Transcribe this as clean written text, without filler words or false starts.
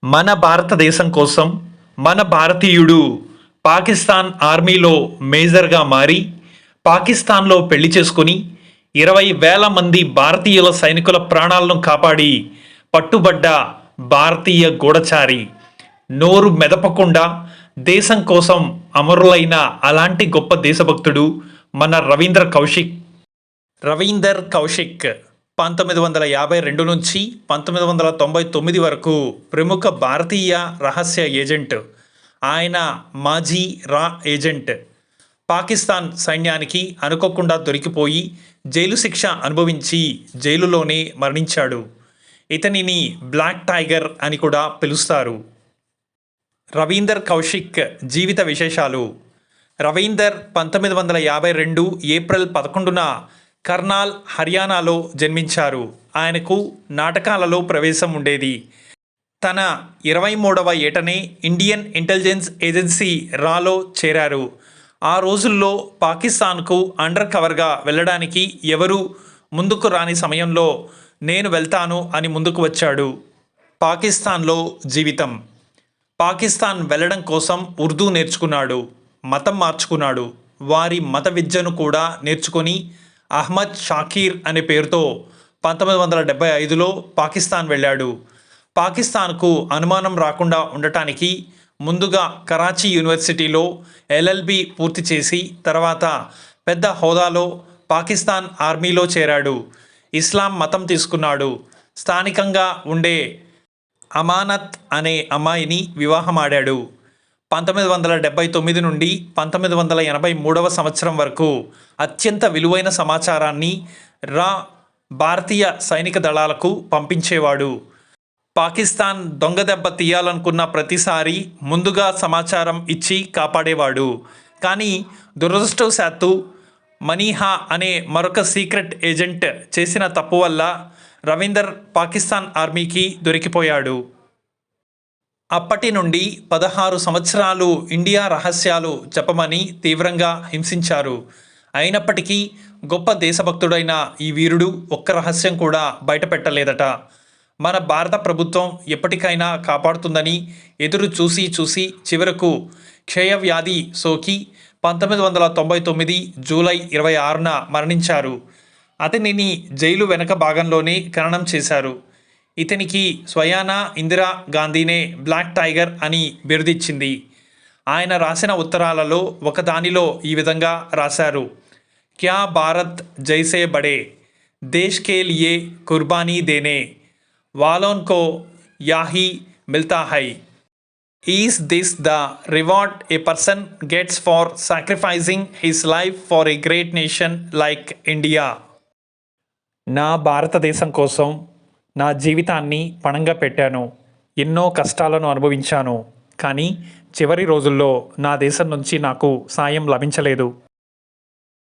మన భారతదేశం కోసం మన భారతీయుడు పాకిస్తాన్ ఆర్మీలో మేజర్గా మారి పాకిస్తాన్లో పెళ్లి చేసుకుని 20,000 మంది భారతీయుల సైనికుల ప్రాణాలను కాపాడి పట్టుబడ్డ భారతీయ గూఢచారి, నోరు మెదపకుండా దేశం కోసం అమరులైన అలాంటి గొప్ప దేశభక్తుడు మన రవీందర్ కౌశిక్ 1952 నుంచి 1999 వరకు ప్రముఖ భారతీయ రహస్య ఏజెంట్. ఆయన మాజీ రా ఏజెంట్. పాకిస్తాన్ సైన్యానికి అనుకోకుండా దొరికిపోయి జైలు శిక్ష అనుభవించి జైలులోనే మరణించాడు. ఇతనిని బ్లాక్ టైగర్ అని కూడా పిలుస్తారు. రవీందర్ కౌశిక్ జీవిత విశేషాలు. రవీందర్ 1952 ఏప్రిల్ 11న కర్నాల్, హర్యానాలో జన్మించారు. ఆయనకు నాటకాలలో ప్రవేశం ఉండేది. తన 23వ ఏటనే ఇండియన్ ఇంటెలిజెన్స్ ఏజెన్సీ రాలో చేరారు. ఆ రోజుల్లో పాకిస్తాన్కు అండర్ కవర్గా వెళ్ళడానికి ఎవరూ ముందుకు రాని సమయంలో నేను వెళ్తాను అని ముందుకు వచ్చాడు. పాకిస్తాన్లో జీవితం. పాకిస్తాన్ వెళ్ళడం కోసం ఉర్దూ నేర్చుకున్నాడు, మతం మార్చుకున్నాడు. వారి మత విద్యను కూడా నేర్చుకొని అహ్మద్ షాకీర్ అనే పేరుతో 1975లో పాకిస్తాన్ వెళ్ళాడు. పాకిస్తాన్కు అనుమానం రాకుండా ఉండటానికి ముందుగా కరాచీ యూనివర్సిటీలో LLB పూర్తి చేసి తర్వాత పెద్ద హోదాలో పాకిస్తాన్ ఆర్మీలో చేరాడు. ఇస్లాం మతం తీసుకున్నాడు. స్థానికంగా ఉండే అమానత్ అనే అమ్మాయిని వివాహమాడాడు. 1979 నుండి 1983వ సంవత్సరం వరకు అత్యంత విలువైన సమాచారాన్ని భారతీయ సైనిక దళాలకు పంపించేవాడు. పాకిస్తాన్ దొంగదెబ్బ తీయాలనుకున్న ప్రతిసారి ముందుగా సమాచారం ఇచ్చి కాపాడేవాడు. కానీ దురదృష్టవశాత్తు మనీహా అనే మరొక సీక్రెట్ ఏజెంట్ చేసిన తప్పు వల్ల రవీందర్ పాకిస్తాన్ ఆర్మీకి దొరికిపోయాడు. అప్పటి నుండి 16 సంవత్సరాలు ఇండియా రహస్యాలు చెప్పమని తీవ్రంగా హింసించారు. అయినప్పటికీ గొప్ప దేశభక్తుడైన ఈ వీరుడు ఒక్క రహస్యం కూడా బయటపెట్టలేదట. మన భారత ప్రభుత్వం ఎప్పటికైనా కాపాడుతుందని ఎదురు చూసి చివరకు క్షయవ్యాధి సోకి 1999 జూలై 26న మరణించారు. అతనిని జైలు వెనక భాగంలోనే ఖననం చేశారు. ఇతనికి స్వయానా ఇందిరా గాంధీనే బ్లాక్ టైగర్ అని బిరుదిచ్చింది. ఆయన రాసిన ఉత్తరాలలో ఒకదానిలో ఈ విధంగా రాశారు: క్యా భారత్ జైసే బడే, దేశ్ కే లియే కుర్బానీ దేనే వాలోన్ కో యాహీ మిల్తా హై. Is this the reward a person gets for sacrificing his life for a great nation like India. నా భారతదేశం కోసం నా జీవితాన్ని పణంగా పెట్టాను. ఎన్నో కష్టాలను అనుభవించాను. కానీ చివరి రోజుల్లో నా దేశం నుంచి నాకు సాయం లభించలేదు.